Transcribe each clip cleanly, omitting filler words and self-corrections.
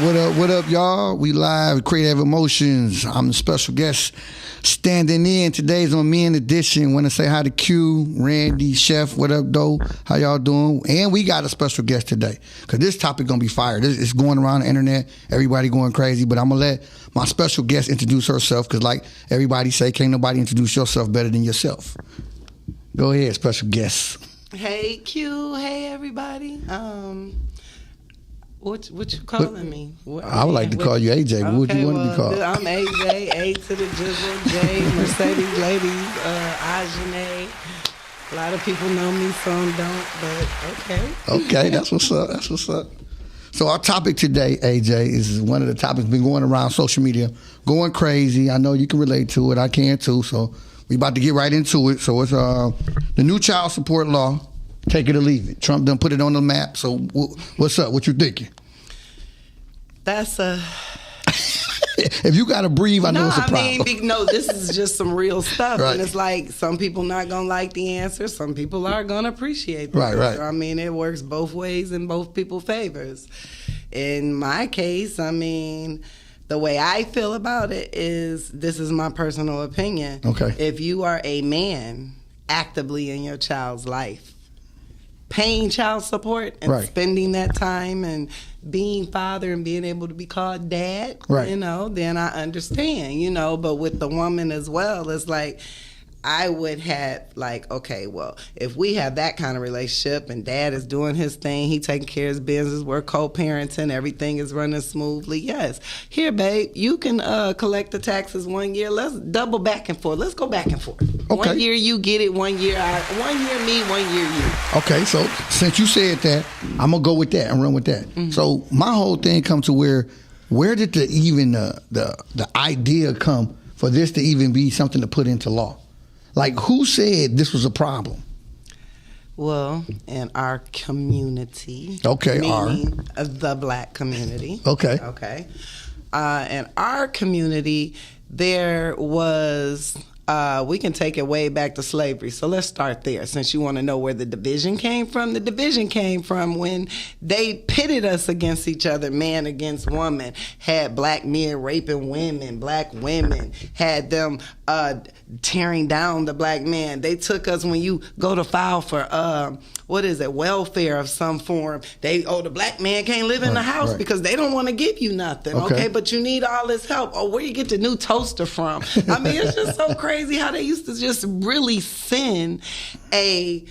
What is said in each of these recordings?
What up, y'all? We live, Creative Emotions. I'm the special guest standing in. Today's on Me in Edition. Want to say hi to Q, Randy, Chef. What up, though? How y'all doing? And we got a special guest today because this topic going to be fire. It's going around the internet. Everybody going crazy, but I'm going to let my special guest introduce herself because like everybody say, can't nobody introduce yourself better than yourself. Go ahead, special guest. Hey, Q. Hey, everybody. What you calling me? I would like to call you AJ. Okay, what would you want to be called? I'm AJ, A to the Jizzle, J, Mercedes Ladies, Ajane. A lot of people know me, some don't, but okay. Okay, that's what's up. That's what's up. So our topic today, AJ, is one of the topics been going around social media, going crazy. I know you can relate to it. I can too. So we about to get right into it. So it's the new child support law. Take it or leave it. Trump done put it on the map. So what's up? What you thinking? That's a... If you got to breathe, I know it's a problem. No, this is just some real stuff. Right. And it's like some people not going to like the answer. Some people are going to appreciate the right, answer. Right. I mean, it works both ways in both people's favors. In my case, I mean... The way I feel about it is, this is my personal opinion. Okay. If you are a man actively in your child's life, paying child support and right. spending that time and being father and being able to be called dad, right. Then I understand, But with the woman as well, it's like, I would have okay, well, if we have that kind of relationship and dad is doing his thing, he taking care of his business, we're co-parenting, everything is running smoothly, yes. Here, babe, you can collect the taxes 1 year. Let's double back and forth. Let's go back and forth. Okay. 1 year you get it, 1 year I, 1 year me, 1 year you. Okay, so since you said that, I'm going to go with that and run with that. Mm-hmm. So my whole thing comes to where did the idea come for this to even be something to put into law? Like, who said this was a problem? Well, in our community. Okay, meaning the black community. Okay. Okay. In our community, there was... we can take it way back to slavery. So let's start there. Since you want to know where the division came from, the division came from when they pitted us against each other, man against woman, had black men raping women, black women, had them tearing down the black man. They took us, when you go to file for, welfare of some form, the black man can't live in the house because they don't want to give you nothing, okay? But you need all this help. Oh, where you get the new toaster from? I mean, it's just so crazy how they used to just really send a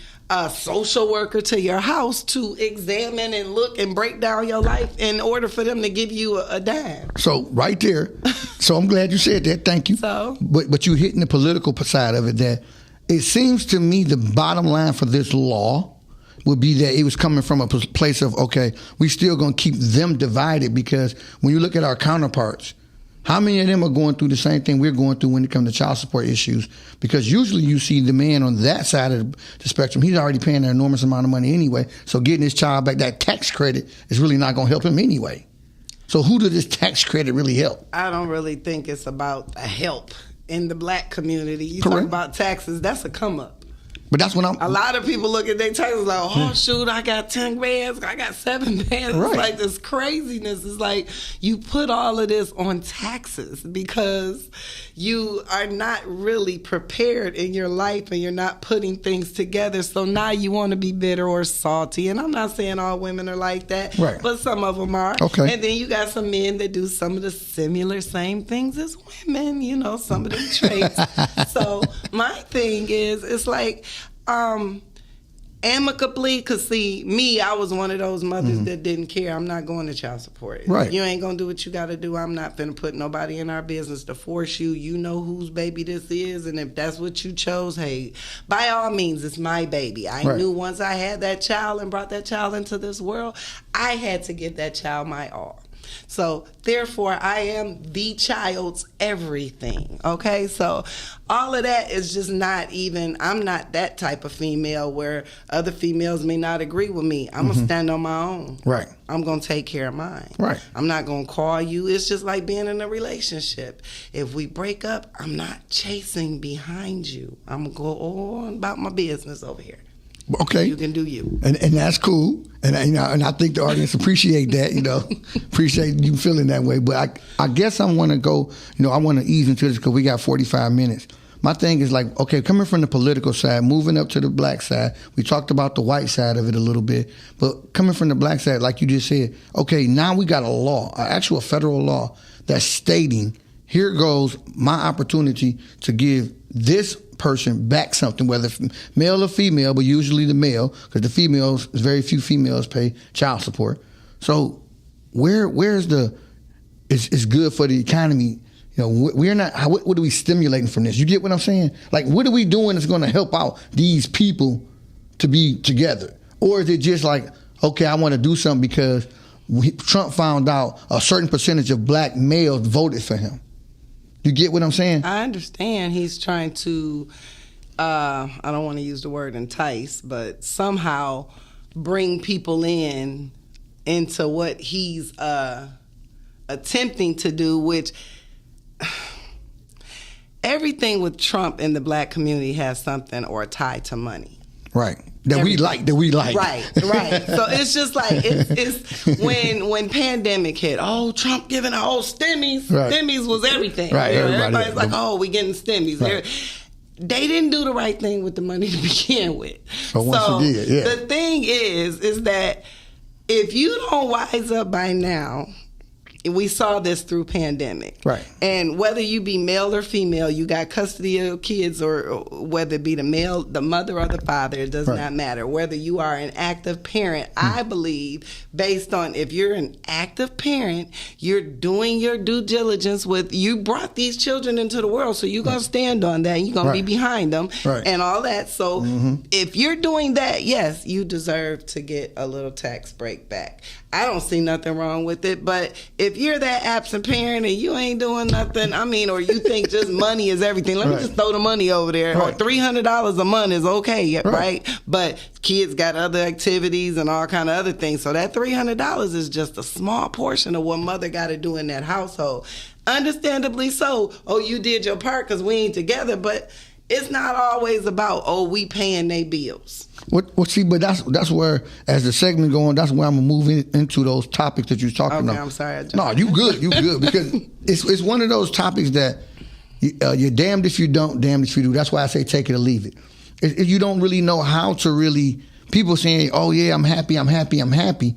social worker to your house to examine and look and break down your life in order for them to give you a dime. So right there. So I'm glad you said that. Thank you. So, but you hitting the political side of it. That it seems to me the bottom line for this law would be that it was coming from a place of, okay, we still going to keep them divided, because when you look at our counterparts, how many of them are going through the same thing we're going through when it comes to child support issues? Because usually you see the man on that side of the spectrum, he's already paying an enormous amount of money anyway. So getting his child back, that tax credit is really not going to help him anyway. So who does this tax credit really help? I don't really think it's about the help in the black community. You Correct. talk about taxes, that's a come up. But that's what a lot of people look at their taxes like, oh, shoot, I got 10 bands, I got 7 bands. Right. It's like this craziness. It's like you put all of this on taxes because you are not really prepared in your life and you're not putting things together. So now you want to be bitter or salty. And I'm not saying all women are like that, right, but some of them are. Okay. And then you got some men that do some of the similar same things as women, some of them traits. So my thing is, it's like, amicably, because see, me, I was one of those mothers that didn't care. I'm not going to child support. Right. You ain't going to do what you got to do. I'm not finna put nobody in our business to force you. You know whose baby this is, and if that's what you chose, hey, by all means, it's my baby. I knew once I had that child and brought that child into this world, I had to give that child my all. So therefore, I am the child's everything. Okay, so all of that is just not even. I'm not that type of female where other females may not agree with me. I'm gonna stand on my own. Right. I'm gonna take care of mine. Right. I'm not gonna call you. It's just like being in a relationship. If we break up, I'm not chasing behind you. I'm gonna go on about my business over here. Okay. You can do you. And that's cool. And I think the audience appreciate that, appreciate you feeling that way. But I guess I want to go, I want to ease into this because we got 45 minutes. My thing is like, okay, coming from the political side, moving up to the black side, we talked about the white side of it a little bit, but coming from the black side, like you just said, okay, now we got a law, an actual federal law that's stating, here goes my opportunity to give this person back something, whether male or female, but usually the male, because the females, very few females pay child support. So where's it's good for the economy. We're not, what are we stimulating from this? You get what I'm saying? Like, what are we doing that's going to help out these people to be together? Or is it just like, okay, I want to do something because Trump found out a certain percentage of black males voted for him? You get what I'm saying? I understand he's trying to, I don't want to use the word entice, but somehow bring people into what he's attempting to do, which everything with Trump in the black community has something or a tie to money. Right. That we like. Right. So it's just like, it's when pandemic hit, Trump giving out stimmies. Right. Stimmies was everything. Right. Everybody's like, we getting stimmies. Right. They didn't do the right thing with the money to begin with. But once you did, yeah. The thing is that if you don't wise up by now, we saw this through pandemic. Right. And whether you be male or female, you got custody of your kids, or whether it be the mother or the father, it does not matter. Whether you are an active parent, I believe, based on if you're an active parent, you're doing your due diligence you brought these children into the world, so you're going to stand on that, and you're going to be behind them and all that. So if you're doing that, yes, you deserve to get a little tax break back. I don't see nothing wrong with it, but if you're that absent parent and you ain't doing nothing, or you think just money is everything, let me just throw the money over there. Or $300 a month is okay, right? But kids got other activities and all kind of other things. So that $300 is just a small portion of what mother got to do in that household. Understandably so. You did your part because we ain't together, but it's not always about, we paying their bills. See, but that's where, as the segment going, that's where I'm gonna move into those topics that you're talking about. I'm sorry. No, you good, because it's one of those topics that you're damned if you don't, damned if you do. That's why I say take it or leave it. If you don't really know how to really, people saying, I'm happy.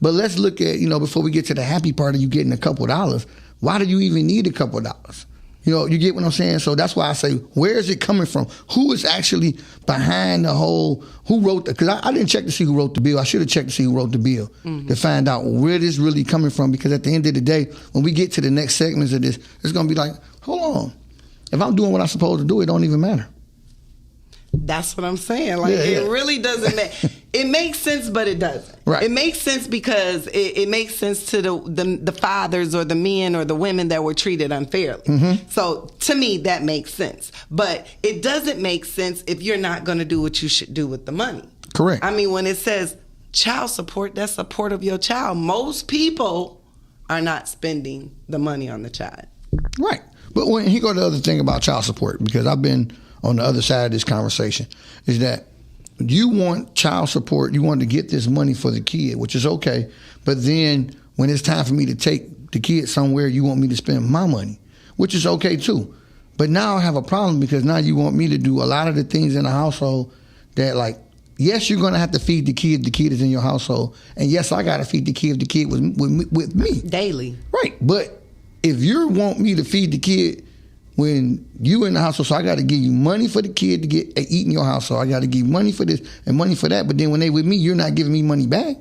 But let's look at, before we get to the happy part of you getting a couple dollars, why do you even need a couple dollars? You get what I'm saying? So that's why I say, where is it coming from? Who is actually behind the whole, who wrote the, because I didn't check to see who wrote the bill. I should have checked to see who wrote the bill to find out where this really coming from, because at the end of the day, when we get to the next segments of this, it's going to be like, hold on. If I'm doing what I'm supposed to do, it don't even matter. That's what I'm saying. It really doesn't make. It makes sense, but it doesn't. Right. It makes sense because it makes sense to the fathers or the men or the women that were treated unfairly. So to me, that makes sense. But it doesn't make sense if you're not going to do what you should do with the money. Correct. When it says child support, that's support of your child. Most people are not spending the money on the child. Right. But when he go to the other thing about child support, because I've been on the other side of this conversation, is that you want child support, you want to get this money for the kid, which is okay, but then when it's time for me to take the kid somewhere, you want me to spend my money, which is okay too. But now I have a problem, because now you want me to do a lot of the things in the household that, like, yes, you're going to have to feed the kid is in your household, and yes, I got to feed the kid with me. Daily. Right, but if you want me to feed the kid when you in the household, so I got to give you money for the kid to get eat in your household. I got to give you money for this and money for that. But then when they with me, you're not giving me money back.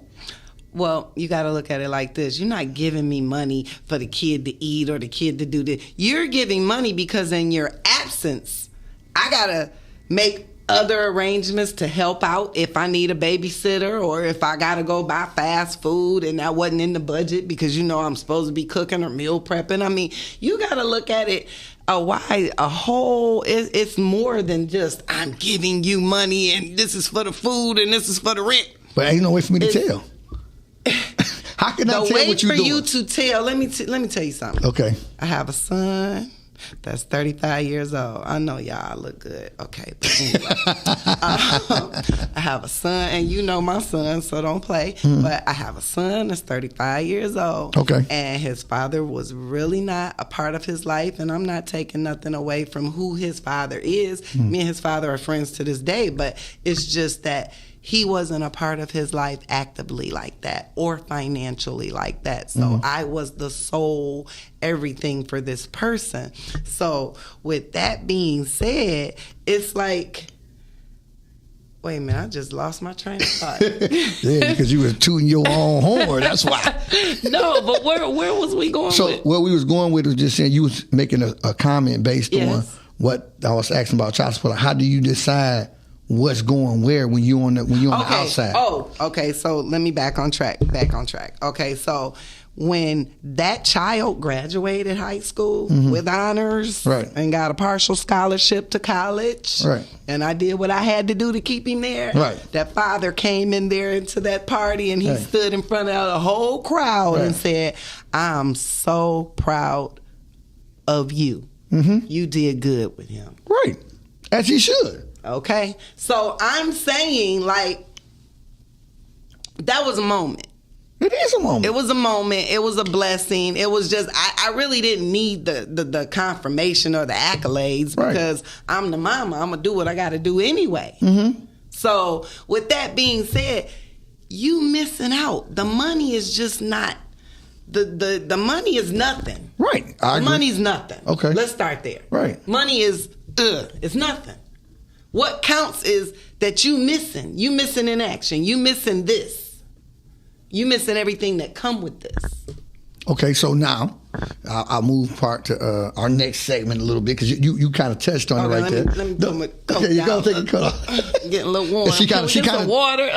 Well, you got to look at it like this. You're not giving me money for the kid to eat or the kid to do this. You're giving money because in your absence, I got to make other arrangements to help out if I need a babysitter, or if I got to go buy fast food and that wasn't in the budget because I'm supposed to be cooking or meal prepping. You got to look at it it's more than just I'm giving you money and this is for the food and this is for the rent. But ain't no way for me to tell. How can I tell what you're doing? The way for you to tell, let me tell you something. Okay. I have a son. That's 35 years old. I know y'all look good. Okay, but anyway. I have a son, and you know my son, so don't play. But I have a son that's 35 years old. Okay. And his father was really not a part of his life, and I'm not taking nothing away from who his father is. Me and his father are friends to this day, but it's just that he wasn't a part of his life actively like that or financially like that. So I was the sole everything for this person. So with that being said, it's like, wait a minute, I just lost my train of thought. Yeah, because you were tooting your own horn. That's why. No, but where was we going with? So where we was going with was just saying you was making a comment based on what I was asking about child support. How do you decide what's going where when you're on the outside? Oh, okay. So let me back on track. Okay, so when that child graduated high school with honors and got a partial scholarship to college, and I did what I had to do to keep him there, that father came in there into that party and he stood in front of the whole crowd and said, I'm so proud of you. You did good with him. Right. As he should. Okay, so I'm saying, like, that was a moment. It is a moment. It was a moment. It was a blessing. It was just, I really didn't need the confirmation or the accolades because I'm the mama. I'm going to do what I got to do anyway. So with that being said, you missing out. The money is just not, the money is nothing. Right. The money's nothing. Okay. Let's start there. Right. Money is, it's nothing. What counts is that you missing in action. You missing this. You missing everything that come with this. Okay, so now I'll move part to our next segment a little bit because you kind of touched on it right there. Let me put my coat okay, you down. gotta take a coat off. Getting a little warm. She Can we get some water?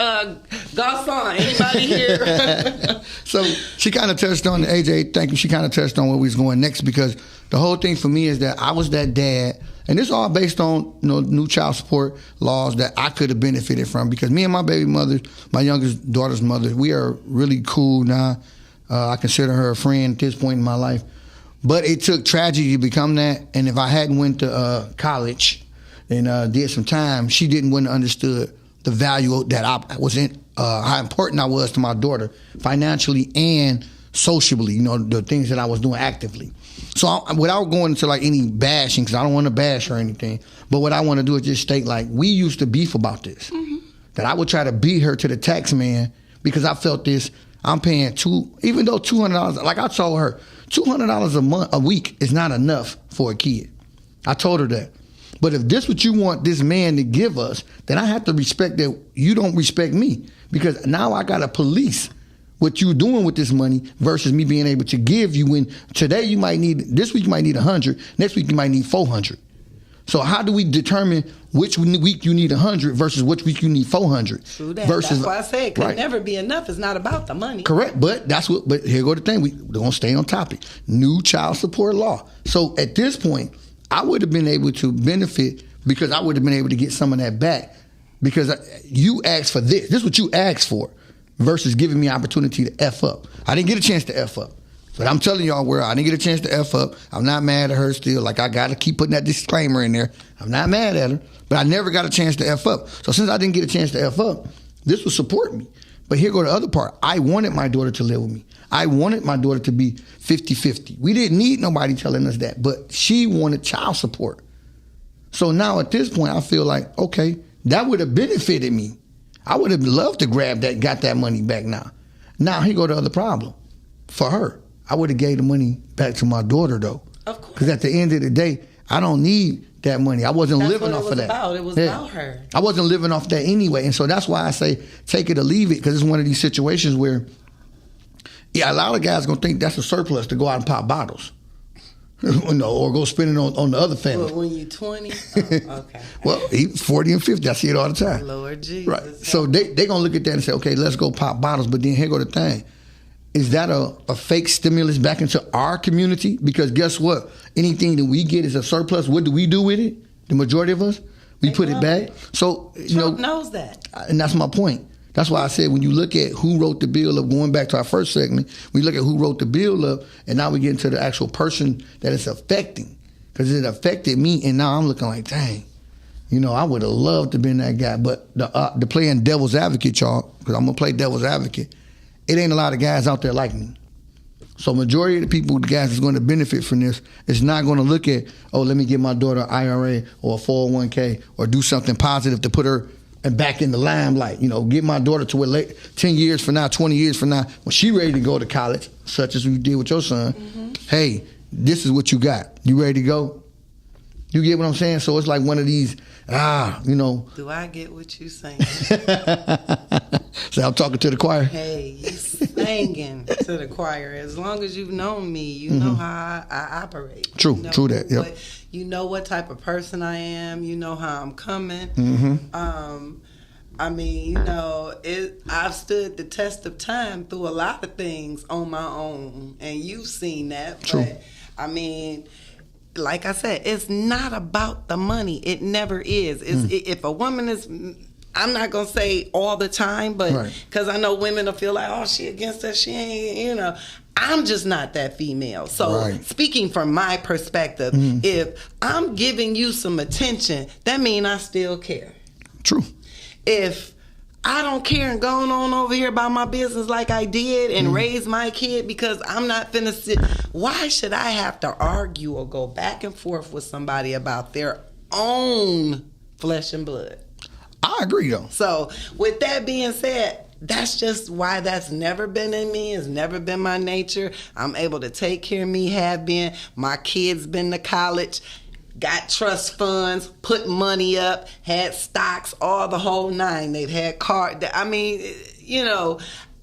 Garcon, anybody here? So she kind of touched on, AJ, thank you. She kind of touched on where we was going next because the whole thing for me is that I was that dad, and this is all based on new child support laws that I could have benefited from because me and my baby mother, my youngest daughter's mother, we are really cool now. I consider her a friend at this point in my life. But it took tragedy to become that, and if I hadn't went to college and did some time, she wouldn't have understood the value that I was in, how important I was to my daughter financially and socially, the things that I was doing actively. So without going into like any bashing, because I don't want to bash or anything, but what I want to do is just state like we used to beef about this, that I would try to beat her to the tax man because I felt this. I'm paying even though $200, like I told her, $200 a week is not enough for a kid. I told her that. But if this what you want this man to give us, then I have to respect that you don't respect me because now I got to police what you're doing with this money versus me being able to give you when today you might need, this week you might need 100, next week you might need 400. So how do we determine which week you need 100 versus which week you need 400? True that. Versus, that's why I say it could never be enough. It's not about the money. Correct, but but here go the thing. We're going to stay on topic. New child support law. So at this point, I would have been able to benefit because I would have been able to get some of that back because you asked for this. This is what you asked for versus giving me opportunity to F up. I didn't get a chance to F up. But I'm telling y'all where I didn't get a chance to F up. I'm not mad at her still. Like, I got to keep putting that disclaimer in there. I'm not mad at her, but I never got a chance to F up. So since I didn't get a chance to F up, this would support me. But here go the other part. I wanted my daughter to live with me. I wanted my daughter to be 50-50. We didn't need nobody telling us that, but she wanted child support. So now at this point, I feel like, okay, that would have benefited me. I would have loved to grab that, got that money back now. Now, here go the other problem. For her, I would have gave the money back to my daughter, though. Of course. Because at the end of the day, I don't need that money. I wasn't living off of that. It was about her. I wasn't living off that anyway. And so that's why I say take it or leave it, because it's one of these situations where, a lot of guys going to think that's a surplus to go out and pop bottles. Or go spend it on the other family. Well, when you're 20? Oh, okay. Well, 40 and 50, I see it all the time. Lord Jesus. Right. So they going to look at that and say, okay, let's go pop bottles. But then here go the thing. Is that a fake stimulus back into our community? Because guess what? Anything that we get is a surplus. What do we do with it? The majority of us? We put it back. So, Trump knows that. And that's my point. That's why I said when you look at who wrote the bill up, going back to our first segment, we look at who wrote the bill up, and now we get into the actual person that it's affecting. because it affected me, and now I'm looking like, dang, I would have loved to have been that guy. But the playing devil's advocate, y'all, because I'm gonna play devil's advocate. It ain't a lot of guys out there like me. So majority of the people, the guys that's going to benefit from this, is not going to look at, let me get my daughter an IRA or a 401k or do something positive to put her back in the limelight. Get my daughter to where 10 years from now, 20 years from now, when she ready to go to college, such as you did with your son, hey, this is what you got. You ready to go? You get what I'm saying? So it's like one of these, Do I get what you saying? So I'm talking to the choir. Hey, you singing to the choir. As long as you've known me, you know how I operate. True that. Yep. You know what type of person I am. You know how I'm coming. I've stood the test of time through a lot of things on my own, and you've seen that. True. But, like I said, it's not about the money. It never is. If a woman is, I'm not going to say all the time, but because I know women will feel like, she against us, she ain't, I'm just not that female. So speaking from my perspective, if I'm giving you some attention, that means I still care. True. If I don't care and going on over here about my business like I did and raise my kid because I'm not finna sit. Why should I have to argue or go back and forth with somebody about their own flesh and blood? I agree, though. So with that being said, that's just why that's never been in me. It's never been my nature. I'm able to take care of me, have been. My kids been to college. Got trust funds, put money up, had stocks, all the whole nine. They've had cars.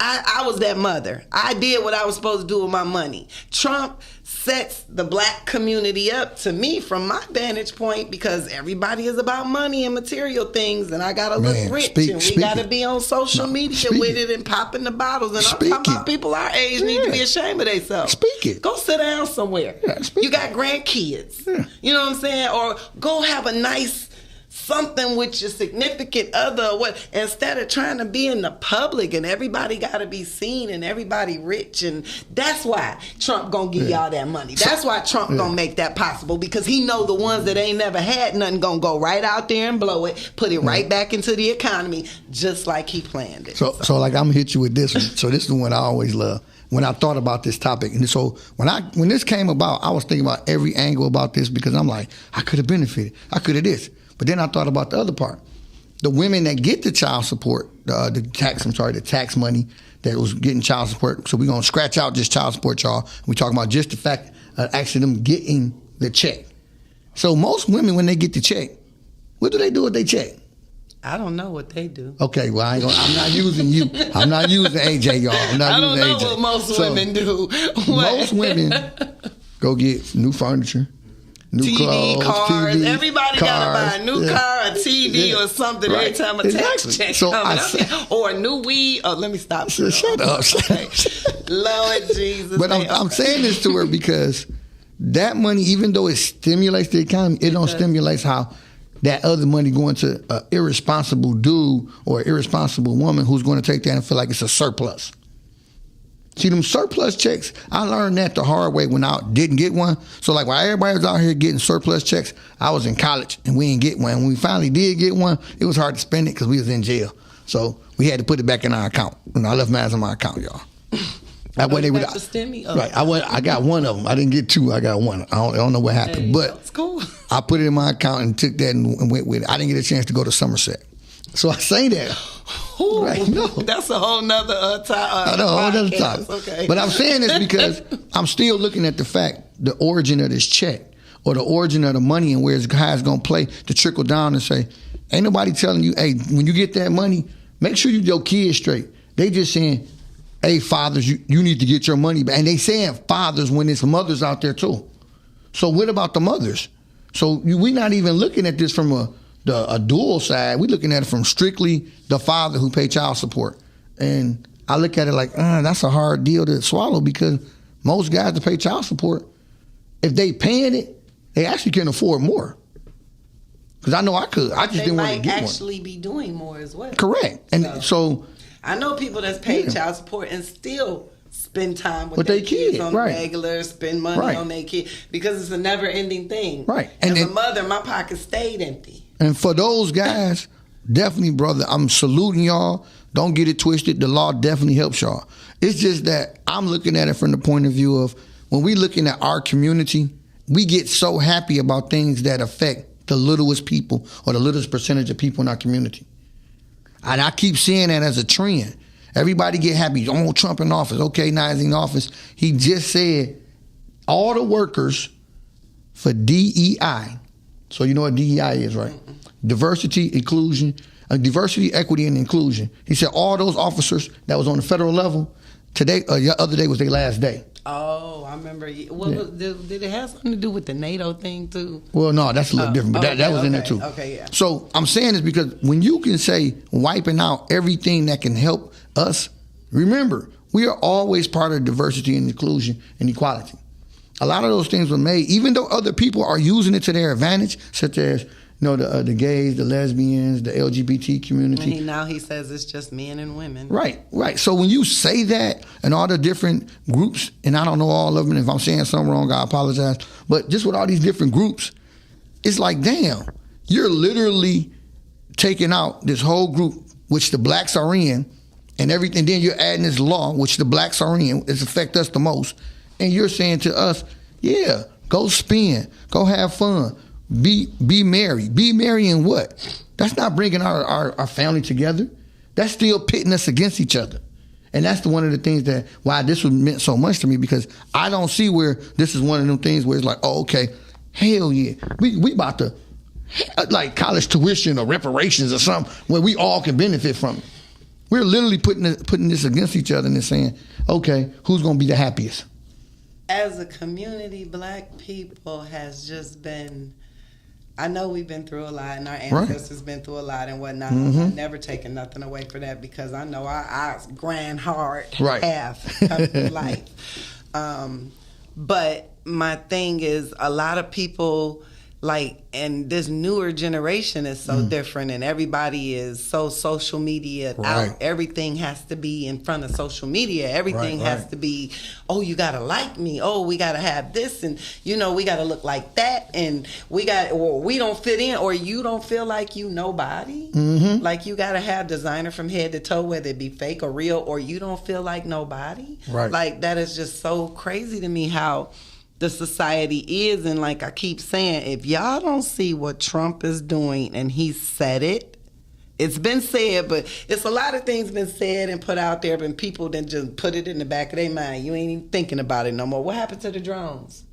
I was that mother. I did what I was supposed to do with my money. Trump sets the black community up, to me, from my vantage point, because everybody is about money and material things, and I got to look rich, and we got to be on social media with it and popping the bottles. And I'm talking about people our age need to be ashamed of themselves. Speak it. Go sit down somewhere. You got grandkids. You know what I'm saying? Or go have a nice something with your significant other, or what, instead of trying to be in the public and everybody got to be seen and everybody rich. And that's why Trump gonna give y'all that money. That's why Trump gonna make that possible, because he know the ones that ain't never had nothing gonna go right out there and blow it, put it right back into the economy, just like he planned it. So like, I'm gonna hit you with this one. So this is the one I always love. When I thought about this topic, and so when this came about, I was thinking about every angle about this, because I'm like, I could have benefited, I could have this. But then I thought about the other part. The women that get the child support, the tax money that was getting child support. So we're going to scratch out just child support, y'all. We're talking about just the fact of actually them getting the check. So most women, when they get the check, what do they do with their check? I don't know what they do. Okay, well, I'm not using you. I'm not using AJ, y'all. I don't know what most women do. Most women go get new furniture. New TV, clothes, cars. TV, Everybody got to buy a new car, a TV, or something every time a tax check comes. Or a new weed. Oh, let me stop. Shut up. Lord Jesus. But I'm saying this to her because that money, even though it stimulates the economy, it don't stimulate how that other money going to an irresponsible dude or irresponsible woman who's going to take that and feel like it's a surplus. See, them surplus checks, I learned that the hard way when I didn't get one. So like while everybody was out here getting surplus checks, I was in college and we didn't get one. When we finally did get one, it was hard to spend it because we was in jail. So we had to put it back in our account. And I left mine in my account, y'all. That way they would. Right, I got one of them. I didn't get two. I got one. I don't know what happened, but that's cool. I put it in my account and took that and went with it. I didn't get a chance to go to Somerset. So I say that. Ooh, right, no. That's a whole nother topic. Okay. But I'm saying this because I'm still looking at the fact, the origin of this check or the origin of the money and where how it's going to play to trickle down and say, ain't nobody telling you, hey, when you get that money, make sure you your kids straight. They just saying, hey, fathers, you need to get your money back. And they saying fathers when there's mothers out there too. So what about the mothers? So we're not even looking at this from a dual side. We're looking at it from strictly the father who paid child support. And I look at it like, that's a hard deal to swallow because most guys that pay child support, if they paying it, they actually can afford more. Because I know I could. I just didn't want to get one. They might actually be doing more as well. Correct. And so I know people that's paid child support and still spend time with their kids on the regular, spend money on their kids, because it's a never-ending thing. Right. As a mother, my pocket stayed empty. And for those guys, definitely, brother, I'm saluting y'all. Don't get it twisted. The law definitely helps y'all. It's just that I'm looking at it from the point of view of when we looking at our community, we get so happy about things that affect the littlest people or the littlest percentage of people in our community. And I keep seeing that as a trend. Everybody get happy. Oh, Trump in office. Okay, now he's in office. He just said all the workers for DEI. So you know what DEI is, right? Diversity, equity, and inclusion. He said all those officers that was on the federal level, today, the other day was their last day. Oh, I remember. Well, did it have something to do with the NATO thing too? Well, no, that's a little different, but that was in there too. Okay, yeah. So I'm saying this because when you can say wiping out everything that can help us, remember, we are always part of diversity and inclusion and equality. A lot of those things were made, even though other people are using it to their advantage, such as the gays, the lesbians, the LGBT community. And now he says it's just men and women. Right. So when you say that and all the different groups, and I don't know all of them, if I'm saying something wrong, I apologize, but just with all these different groups, it's like, damn, you're literally taking out this whole group, which the blacks are in, and everything. Then you're adding this law, which the blacks are in, it's affect us the most. And you're saying to us, yeah, go spend, go have fun, be merry. Be merry in what? That's not bringing our family together. That's still pitting us against each other. And that's one of the things that why this was meant so much to me, because I don't see where this is one of them things where it's like, oh, okay, hell yeah, we about to, like college tuition or reparations or something where we all can benefit from it. We're literally putting this against each other and saying, okay, who's going to be the happiest? As a community, black people has just been, I know we've been through a lot and our ancestors been through a lot and whatnot. I've never taken nothing away for that because I know our grand hard path of life. But my thing is a lot of people, like, and this newer generation is so different and everybody is so social media out. Everything has to be in front of social media. Everything has to be, oh, you got to like me. Oh, we got to have this and, we got to look like that. And we don't fit in or you don't feel like you nobody. Like you got to have designer from head to toe, whether it be fake or real, or you don't feel like nobody. Like that is just so crazy to me how the society is. And like I keep saying, if y'all don't see what Trump is doing, and he said it's been said, but it's a lot of things been said and put out there, but people then just put it in the back of their mind. You ain't even thinking about it no more. What happened to the drones?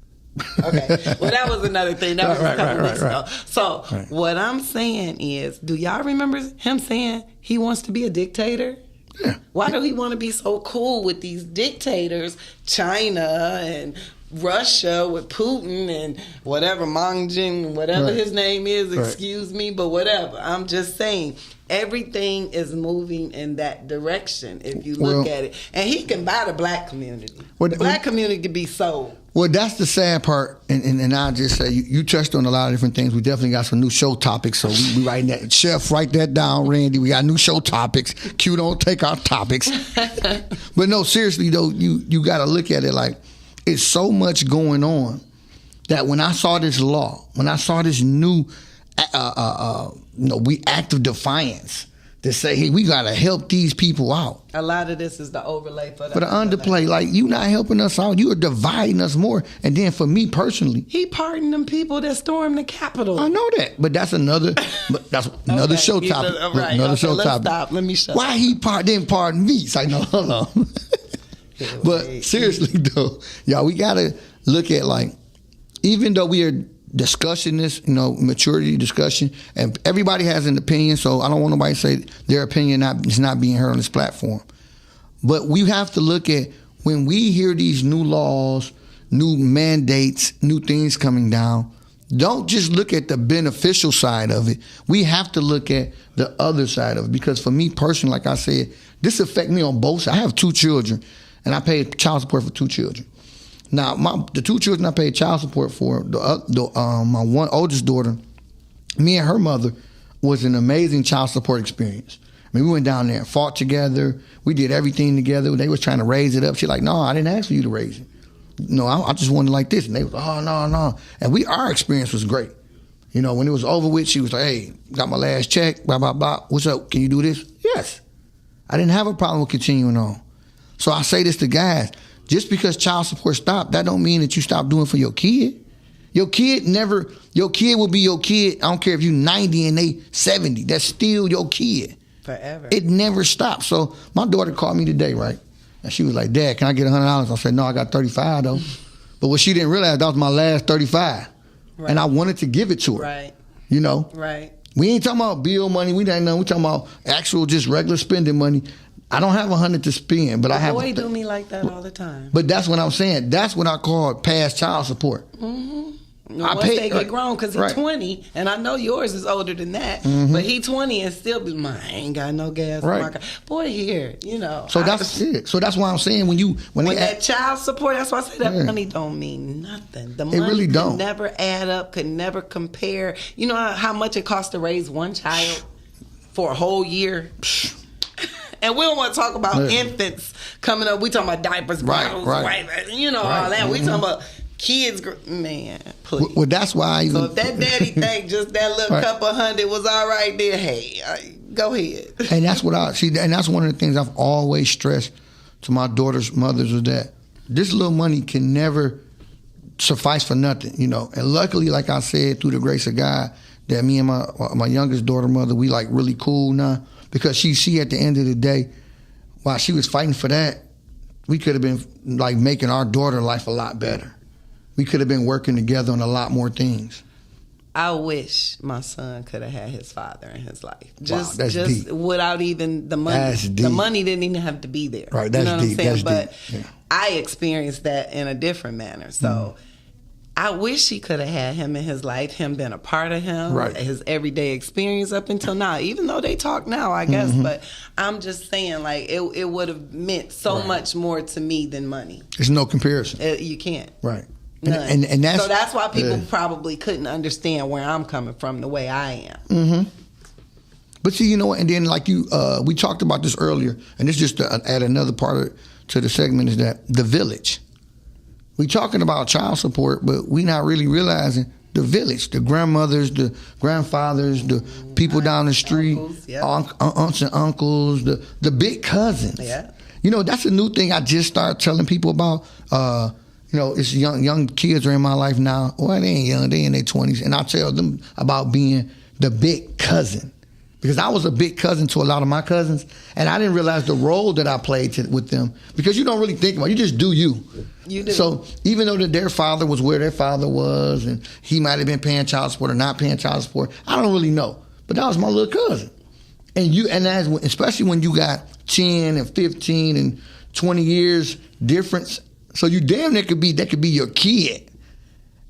Okay, well that was another thing. That was a couple weeks ago. So what I'm saying is, do y'all remember him saying he wants to be a dictator? Yeah. Why do he want to be so cool with these dictators, China and Russia with Putin and whatever, whatever his name is, excuse me, but whatever. I'm just saying, everything is moving in that direction if you look at it. And he can buy the black community. The black community can be sold. Well, that's the sad part, and I'll just say, you touched on a lot of different things. We definitely got some new show topics, so we writing that. Chef, write that down, Randy. We got new show topics. Q, don't take our topics. But no, seriously, though, you got to look at it like, it's so much going on that when I saw this law, when I saw this new, act of defiance to say, hey, we got to help these people out. A lot of this is the overlay for the underplay. Like, you not helping us out. You are dividing us more. And then for me personally, he pardoned them people that stormed the Capitol. I know that, but that's another show topic. Another show topic. Stop. Let me shut Why he didn't pardon me? It's like, no, hold on. But seriously though, y'all, we gotta look at, like, even though we are discussing this, maturity discussion, and everybody has an opinion, so I don't want nobody to say their opinion is not being heard on this platform. But we have to look at, when we hear these new laws, new mandates, new things coming down, don't just look at the beneficial side of it. We have to look at the other side of it, because for me personally, like I said, this affects me on both sides. I have 2 children. And I paid child support for 2 children. Now, the 2 children I paid child support for, my one oldest daughter, me and her mother was an amazing child support experience. I mean, we went down there and fought together. We did everything together. They was trying to raise it up. She's like, no, I didn't ask for you to raise it. No, I just wanted like this. And they was like, oh, no. And our experience was great. You know, when it was over with, she was like, hey, got my last check, blah, blah, blah. What's up? Can you do this? Yes. I didn't have a problem with continuing on. So I say this to guys. Just because child support stopped, that don't mean that you stop doing for your kid. Your kid will be your kid. I don't care if you're 90 and they 70. That's still your kid. Forever. It never stops. So my daughter called me today, right? And she was like, Dad, can I get $100? I said, no, I got 35 though. But what she didn't realize, that was my last 35. Right. And I wanted to give it to her. Right. You know? Right. We ain't talking about bill money. We ain't know. We talking about actual just regular spending money. I don't have 100 to spend, but I have. Boy, do me like that all the time. But that's what I'm saying. That's what I call past child support. Mm-hmm. Once they get grown, because he's 20, and I know yours is older than that, but he 20 and still be, I ain't got no gas in my car. Boy, here, you know. So that's it. So that's why I'm saying when that child support, that's why I say that money don't mean nothing. The money really don't. Never add up, could never compare. You know how much it costs to raise one child for a whole year? And we don't want to talk about infants coming up. We talking about diapers, bottles, you know, all that. We talking about kids, man, please. Well, that's why. So if that daddy think just that little couple hundred was all right, then hey, go ahead. And that's what and that's one of the things I've always stressed to my daughter's mothers is that this little money can never suffice for nothing, you know. And luckily, like I said, through the grace of God, that me and my youngest daughter mother, we like really cool now, because she at the end of the day, while she was fighting for that, we could have been like making our daughter life a lot better. We could have been working together on a lot more things. I wish my son could have had his father in his life. Just deep. Without even the money. That's deep. The money didn't even have to be there. Right, that's deep. What I'm saying? That's but deep. Yeah. I experienced that in a different manner. So I wish he could have had him in his life, him been a part of him, his everyday experience up until now, even though they talk now, I guess. But I'm just saying, like, it would have meant so much more to me than money. There's no comparison. You can't. Right. And that's, so that's why people probably couldn't understand where I'm coming from the way I am. Mm-hmm. But see, you know what? And then like we talked about this earlier, and this just to add another part to the segment is that the village. We talking about child support, but we not really realizing the village, the grandmothers, the grandfathers, the people down the street, aunts and uncles, the big cousins. Yeah. You know, that's a new thing I just started telling people about. You know, it's young kids are in my life now. Well, they ain't young, they in their 20s. And I tell them about being the big cousin. Because I was a big cousin to a lot of my cousins, and I didn't realize the role that I played with them. Because you don't really think about it, you just do you. You do. So even though their father was where their father was, and he might have been paying child support or not paying child support, I don't really know. But that was my little cousin. Especially when you got 10 and 15 and 20 years difference. So you damn that could be your kid.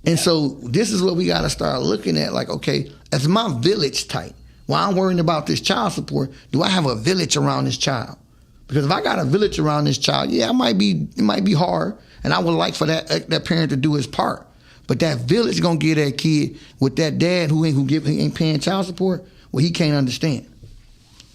And so this is what we got to start looking at. Like, okay, is my village tight? While I'm worrying about this child support, do I have a village around this child? Because if I got a village around this child, it might be hard, and I would like for that parent to do his part. But that village gonna give that kid with that dad who ain't paying child support, well, he can't understand.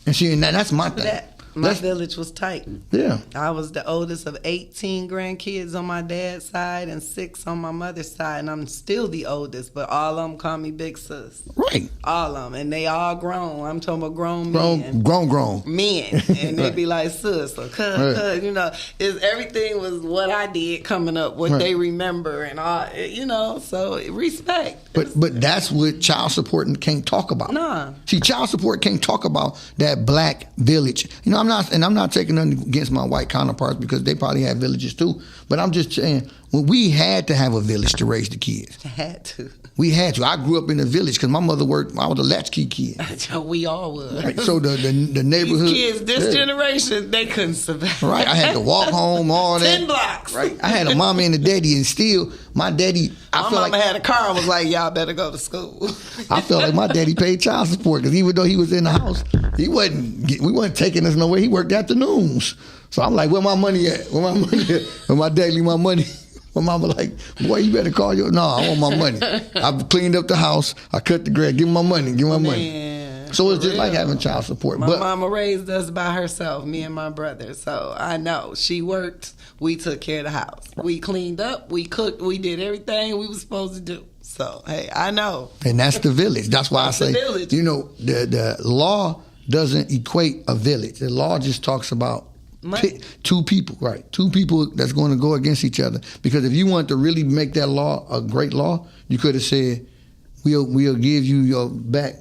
And see, and that's my thing. My village was tight. Yeah. I was the oldest of 18 grandkids on my dad's side and 6 on my mother's side, and I'm still the oldest, but all of them call me Big Sis. Right. All of them, and they all grown. I'm talking about grown men. Grown. Men, and they be like, sis, or cuz, you know, everything was what I did coming up, what they remember, and all, you know, so respect. But that's what child support can't talk about. Nah. See, child support can't talk about that black village. You know, I'm not taking nothing against my white counterparts because they probably have villages too. But I'm just saying, when we had to have a village to raise the kids. Had to. We had to. I grew up in a village because my mother worked. I was a latchkey kid. We all was. Right. So the neighborhood. These kids, this generation, they couldn't survive. Right. I had to walk home, all that. 10 blocks. Right. I had a mama and a daddy, and still my daddy. My mama had a car and was like, "Y'all better go to school." I felt like my daddy paid child support because even though he was in the house, we wasn't taking us nowhere. He worked afternoons. So I'm like, where my money at? Where my money at? When my dad leave my money. My mama like, boy, you better call your... No, I want my money. I cleaned up the house. I cut the grass. Give me my money. Give me my money. So it's just like having child support. My but mama raised us by herself, me and my brother. So I know she worked. We took care of the house. We cleaned up. We cooked. We did everything we was supposed to do. So hey, I know. And that's the village. That's why I say, the law doesn't equate a village. The law just talks about two people, right? Two people that's going to go against each other. Because if you want to really make that law a great law, you could have said, we'll give you your back,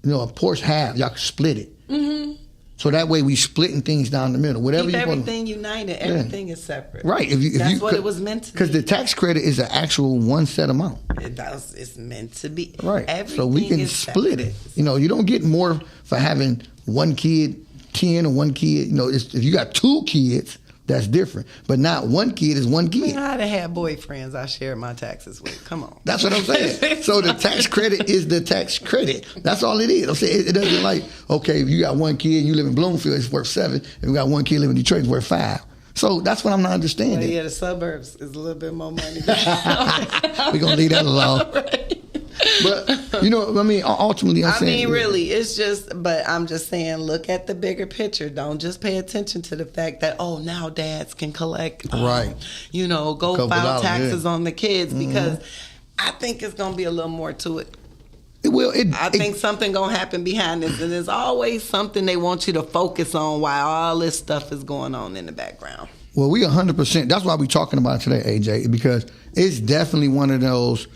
a portion half. Y'all can split it. Mm-hmm. So that way we splitting things down the middle. Whatever Keep you everything united. Everything is separate. Right. That's what it was meant to be. Because the tax credit is an actual one set amount. It's meant to be. Right. Everything so we can split it. You don't get more for having one kid, 10 or one kid. If you got two kids, that's different. But not one kid is one kid. I'd have had boyfriends I shared my taxes with. Come on. That's what I'm saying. So the tax credit is the tax credit. That's all it is. I'm saying it doesn't like, okay, if you got one kid and you live in Bloomfield, it's worth 7. If you got one kid living in Detroit, it's worth 5. So that's what I'm not understanding. Well, yeah, the suburbs is a little bit more money. We're going to leave that alone. Right. But, ultimately I'm saying. Really, it's just, but I'm just saying, look at the bigger picture. Don't just pay attention to the fact that, now dads can collect, right? Go file taxes on the kids, because I think it's going to be a little more to it. I think something going to happen behind this, and there's always something they want you to focus on while all this stuff is going on in the background. Well, we 100%, that's why we're talking about it today, AJ, because it's definitely one of those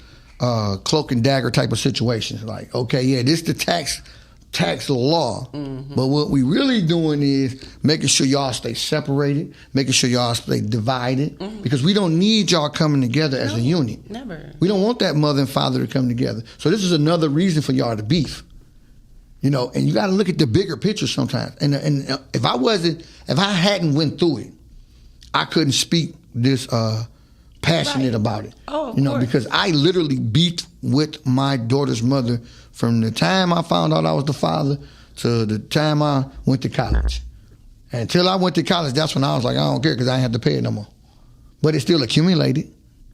cloak and dagger type of situations. Like, okay, yeah, this is the tax law, but what we really doing is making sure y'all stay separated, making sure y'all stay divided, because we don't need y'all coming together as a unit. Never. We don't want that mother and father to come together. So this is another reason for y'all to beef. And you got to look at the bigger picture sometimes. And if I hadn't went through it, I couldn't speak this passionate about it. Oh, of course. Because I literally beat with my daughter's mother from the time I found out I was the father to the time I went to college. And until I went to college, that's when I was like, I don't care, because I didn't have to pay it no more. But it still accumulated.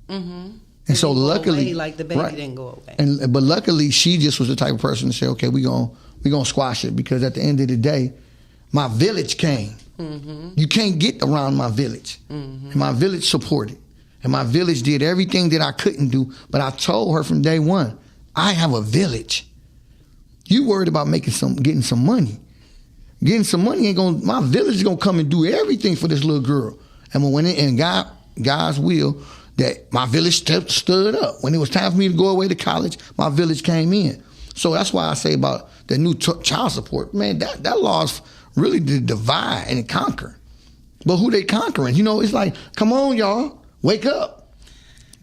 Mm-hmm. And so luckily, like the baby didn't go away. But luckily, she just was the type of person to say, okay, we're gonna squash it, because at the end of the day, my village came. Mm-hmm. You can't get around my village. Mm-hmm. And my village supported. And my village did everything that I couldn't do. But I told her from day one, I have a village. You worried about getting some money. Getting some money ain't gonna, my village is gonna come and do everything for this little girl. And when God's will, that my village stood up. When it was time for me to go away to college, my village came in. So that's why I say about the new child support. Man, that law is really to divide and conquer. But who they conquering? It's like, come on, y'all. Wake up.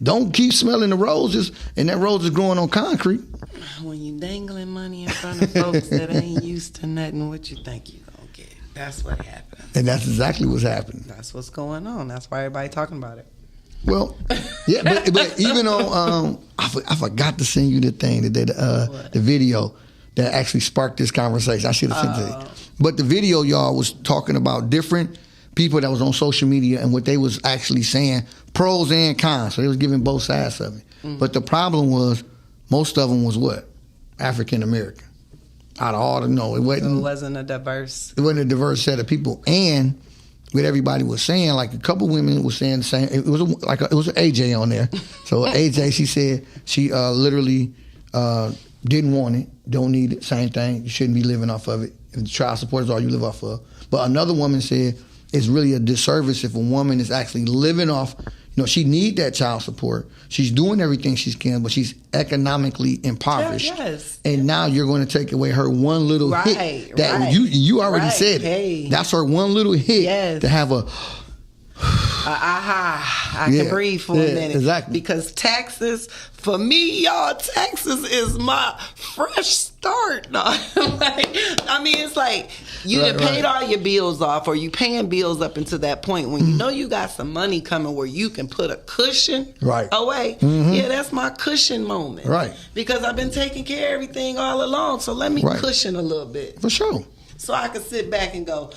Don't keep smelling the roses, and that rose is growing on concrete. When you dangling money in front of folks that ain't used to nothing, what you think you gonna get? That's what happened. And that's exactly what's happening. That's what's going on. That's why everybody talking about it. Well, yeah, but even on, I forgot to send you the thing today, the video that actually sparked this conversation. I should have sent it. But the video, y'all, was talking about different people that was on social media and what they was actually saying, pros and cons. So they was giving both sides of it. Mm-hmm. But the problem was, most of them was what? African American. Out of all it wasn't a diverse. It wasn't a diverse set of people. And what everybody was saying, like a couple women was saying the same. It was an AJ on there. So AJ, she said she literally didn't want it, don't need it, same thing. You shouldn't be living off of it. If the child support is all you live off of. But another woman said it's really a disservice if a woman is actually living off, she need that child support. She's doing everything she can, but she's economically impoverished. Yes. And now you're going to take away her one little hit that you already said it. That's her one little hit to have a I can breathe for a minute. Exactly. Because taxes, for me, y'all, taxes is my fresh start. It's like you done paid all your bills off, or you paying bills up until that point when you know you got some money coming where you can put a cushion away. Mm-hmm. Yeah, that's my cushion moment. Right. Because I've been taking care of everything all along, so let me cushion a little bit. For sure. So I can sit back and go,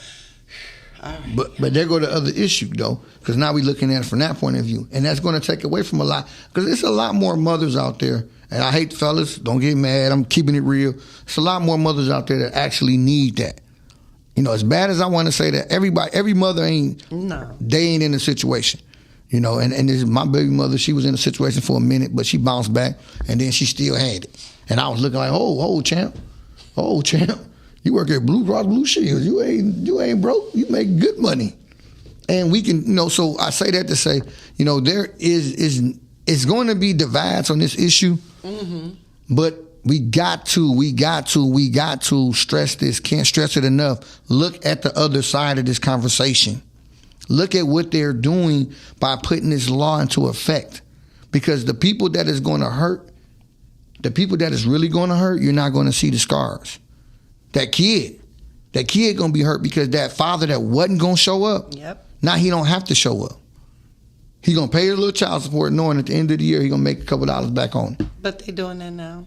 all right. But there go the other issue, though, because now we're looking at it from that point of view. And that's going to take away from a lot, because there's a lot more mothers out there And I hate fellas, don't get mad. I'm keeping it real. There's a lot more mothers out there that actually need that. You know, as bad as I want to say that, every mother they ain't in a situation. You know, and this, my baby mother, she was in a situation for a minute, but she bounced back, and then she still had it. And I was looking like, champ. You work at Blue Cross Blue Shield. You ain't broke. You make good money. And we can, you know, so I say that to say, you know, there it's going to be divides on this issue, but we got to stress this. Can't stress it enough. Look at the other side of this conversation. Look at what they're doing by putting this law into effect. Because the people that is going to hurt, the people that is really going to hurt, you're not going to see the scars. That kid going to be hurt because that father that wasn't going to show up, now he don't have to show up. He going to pay his little child support knowing at the end of the year he going to make a couple dollars back on it. But they doing that now.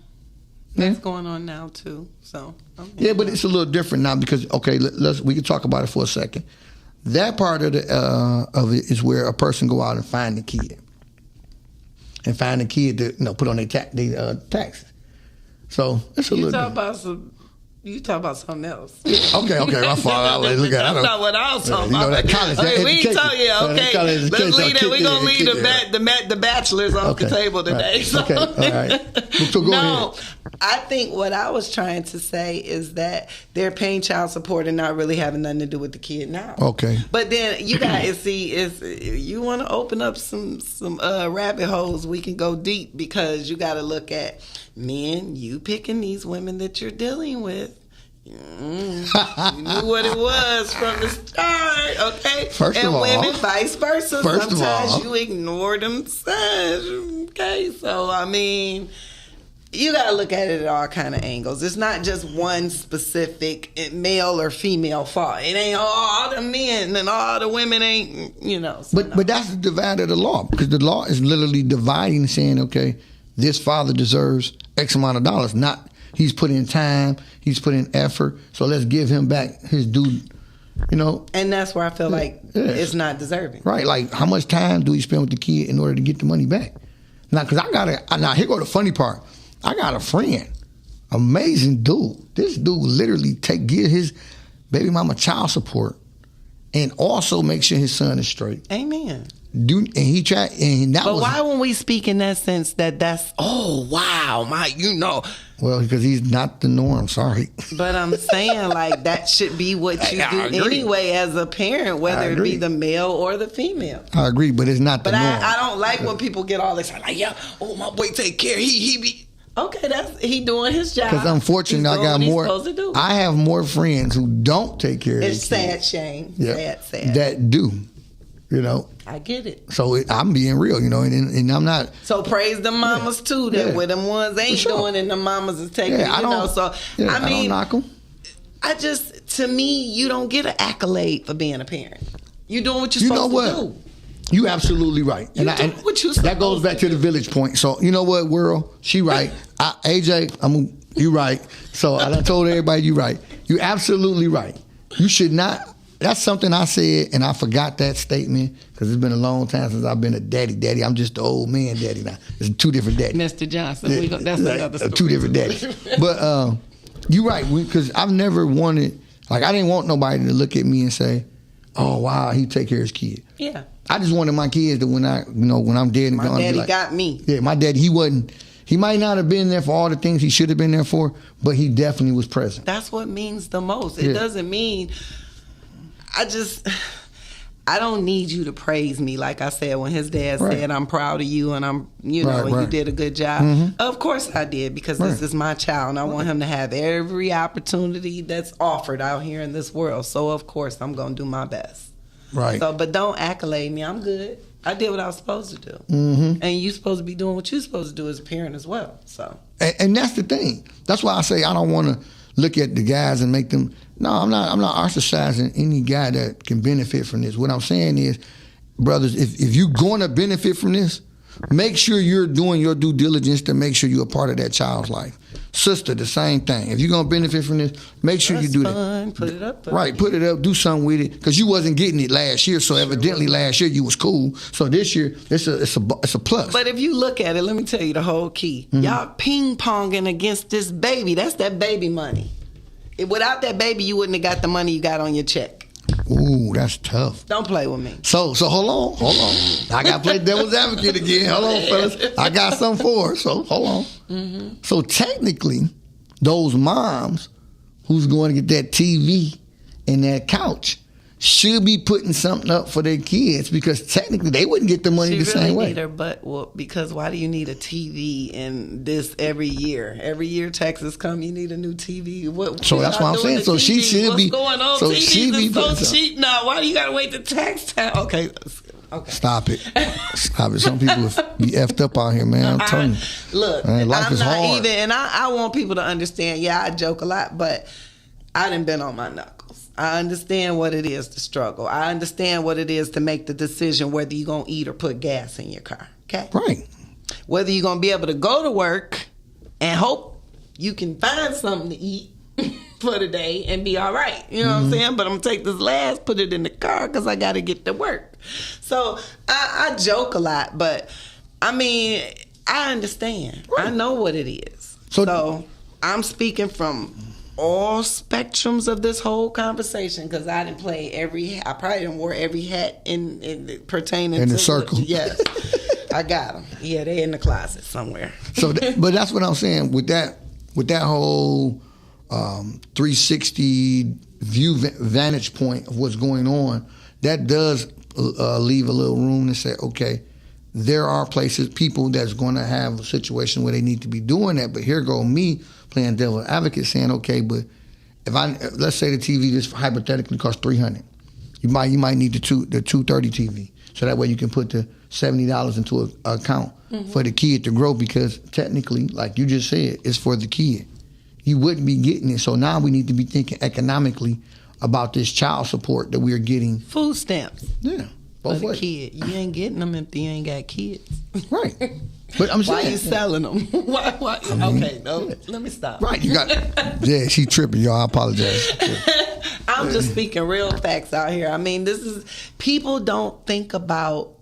That's going on now too. So yeah, but it's a little different now because, okay, we can talk about it for a second. That part of it is where a person go out and find the kid. And find the kid to, you know, put on their taxes. So it's a little different. You talk about something else. Okay, my fault. Look at That's not what I was talking about. That college, okay, we ain't talking. Okay, let's leave that. We're gonna leave the bachelors off the table today. Right. So. Okay, all right. So go ahead. I think what I was trying to say is that they're paying child support and not really having nothing to do with the kid now. Okay. But then you guys see, if you want to open up some rabbit holes, we can go deep because you got to look at men. You picking these women that you're dealing with. You knew what it was from the start, okay? And women vice versa. Sometimes you ignore them signs, okay? So, I mean, you got to look at it at all kind of angles. It's not just one specific male or female fault. It ain't all the men and all the women ain't, you know. So but that's the divide of the law because the law is literally dividing and saying, okay, this father deserves X amount of dollars, not he's put in time, he's put in effort, so let's give him back his due, you know. And that's where I feel like it's not deserving. Right, like how much time do we spend with the kid in order to get the money back? Now, because now here go the funny part. I got a friend, amazing dude. This dude literally give his baby mama child support and also make sure his son is straight. Amen. And he tried, and that but why when we speak in that sense that's well, because he's not the norm, sorry. But I'm saying like that should be what you do anyway as a parent, whether it be the male or the female. I agree, but it's not the norm. But I don't like when people get all this like, my boy take care, he be okay, he doing his job. Because unfortunately, I have more friends who don't take care of their kids. It's sad, Shane. Yeah, sad. That do. You know, I get it. So I'm being real, you know, and I'm not. So praise the mamas too. That where them ones ain't doing, and the mamas is taking. I know. So I mean, don't knock them. To me, you don't get an accolade for being a parent. You doing what you're supposed to do. You absolutely right. That goes back to the village point. So you know what, world, she right. AJ, you right. So I done told everybody you right. You absolutely right. You should not. That's something I said, and I forgot that statement because it's been a long time since I've been a daddy. Daddy, I'm just the old man daddy now. It's two different daddies. Mr. Johnson, that's another story. Two different daddies. But you're right, because I've never wanted, like I didn't want nobody to look at me and say, oh, wow, he take care of his kid. Yeah. I just wanted my kids to, when I'm dead and gone. My daddy got me. Yeah, my daddy, he might not have been there for all the things he should have been there for, but he definitely was present. That's what means the most. It doesn't mean... I don't need you to praise me. Like I said, when his dad said, I'm proud of you and you did a good job. Mm-hmm. Of course I did, because this is my child and I want him to have every opportunity that's offered out here in this world. So of course I'm going to do my best. Right. So, but don't accolade me. I'm good. I did what I was supposed to do. Mm-hmm. And you're supposed to be doing what you're supposed to do as a parent as well. So. And that's the thing. That's why I say I don't want to look at the guys and make them... No, I'm not ostracizing any guy that can benefit from this. What I'm saying is, brothers, if you're going to benefit from this, make sure you're doing your due diligence to make sure you're a part of that child's life. Sister, the same thing. If you're gonna benefit from this, make sure you do fun. that. Put it up. Right, put it up. Do something with it because you wasn't getting it last year. So evidently last year you was cool. So this year it's a plus. But if you look at it, let me tell you the whole key. Y'all ping ponging against this baby. That's that baby money. Without that baby, you wouldn't have got the money you got on your check. Ooh, that's tough. Don't play with me. So hold on. I got to play devil's advocate again. Hold on, fellas. I got something for her. So hold on. Mm-hmm. So technically, those moms who's going to get that TV and that couch should be putting something up for their kids because technically they wouldn't get the money the same way. Need her butt whooped because why do you need a TV and this every year? Every year taxes come, you need a new TV. So that's what I'm saying. So she should be. What's going on? So TVs she be so cheap now. Why do you gotta wait the tax time? Okay. Stop it. Some people be effed up out here, man. I'm telling you. Look, man, life is hard. Even, and I want people to understand. Yeah, I joke a lot, but I done been on my knuckles. I understand what it is to struggle. I understand what it is to make the decision whether you're going to eat or put gas in your car. Okay? Right. Whether you're going to be able to go to work and hope you can find something to eat for the day and be all right. You know what I'm saying? But I'm going to take this last, put it in the car because I got to get to work. So I joke a lot, but I mean, I understand. Right. I know what it is. So I'm speaking from all spectrums of this whole conversation because I didn't play I probably didn't wore every hat in pertaining in to the circle. Yes, I got them. Yeah, they're in the closet somewhere. So, but that's what I'm saying with that whole 360 vantage point of what's going on. That does leave a little room to say, okay, there are people that's going to have a situation where they need to be doing that. But here go me playing devil's advocate saying, okay, but let's say the TV just hypothetically costs $300. You might need the 230 TV. So that way you can put the $70 into an account for the kid to grow because technically, like you just said, it's for the kid. You wouldn't be getting it. So now we need to be thinking economically about this child support that we're getting. Food stamps. Yeah. For the kid. You ain't getting them if you ain't got kids. Right. But I'm saying. Why you selling them? Why? Okay, no. Let me stop. Right. You got. Yeah, she tripping, y'all. I apologize. I'm just speaking real facts out here. I mean, people don't think about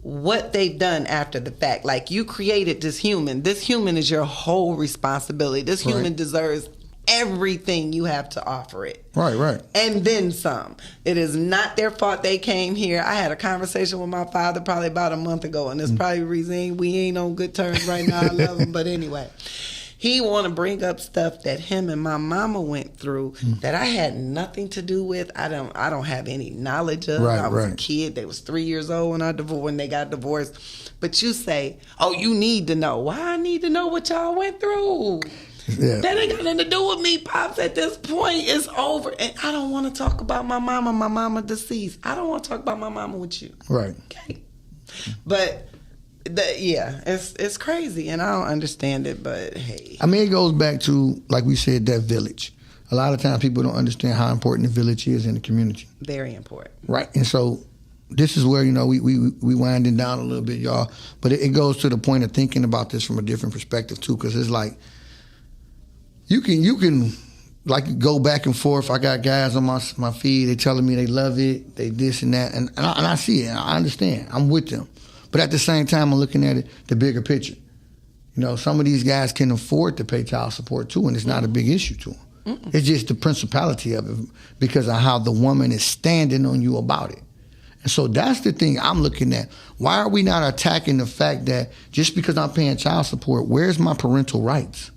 what they've done after the fact. Like, you created this human. This human is your whole responsibility. This human deserves everything you have to offer it. Right. And then some. It is not their fault they came here. I had a conversation with my father probably about a month ago, and it's probably the reason we ain't on good terms right now. I love him. But anyway, he want to bring up stuff that him and my mama went through that I had nothing to do with. I don't have any knowledge of. I was a kid. They was 3 years old when they got divorced. But you say, oh, you need to know. Why I need to know what y'all went through? Yeah. That ain't got nothing to do with me, Pops. At this point, it's over. And I don't want to talk about my mama. My mama deceased. I don't want to talk about my mama with you. Right. Okay. But, it's crazy. And I don't understand it, but hey. I mean, it goes back to, like we said, that village. A lot of times people don't understand how important the village is in the community. Very important. Right. And so this is where, we winding down a little bit, y'all. But it goes to the point of thinking about this from a different perspective, too, because it's like, You can like go back and forth. I got guys on my feed. They telling me they love it. They this and that, and I see it. I understand. I'm with them, but at the same time, I'm looking at it the bigger picture. Some of these guys can afford to pay child support too, and it's not a big issue to them. Mm-mm. It's just the principality of it because of how the woman is standing on you about it. And so that's the thing I'm looking at. Why are we not attacking the fact that just because I'm paying child support, where's my parental rights?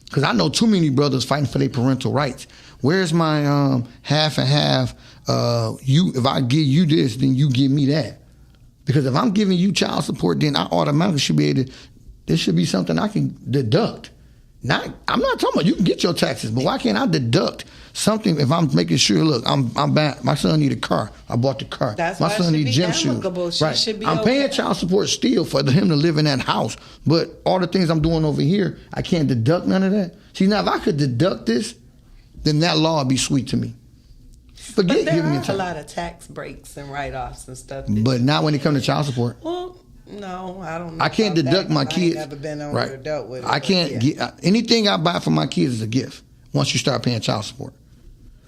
Because I know too many brothers fighting for their parental rights. Where's my half and half? If I give you this, then you give me that. Because if I'm giving you child support, then I automatically should be able to. This should be something I can deduct. I'm not talking about you can get your taxes, but why can't I deduct something if I'm making sure? Look, I'm back. My son need a car. I bought the car. That's my son need gym shoes. Right. I'm paying child support still for him to live in that house, but all the things I'm doing over here, I can't deduct none of that. See, now if I could deduct this, then that law would be sweet to me. But there are a lot of tax breaks and write-offs and stuff. But not when it comes to child support. Well, No, I don't know. I can't deduct my kids. I ain't never been on right. or dealt with it. I can't get anything I buy for my kids is a gift once you start paying child support.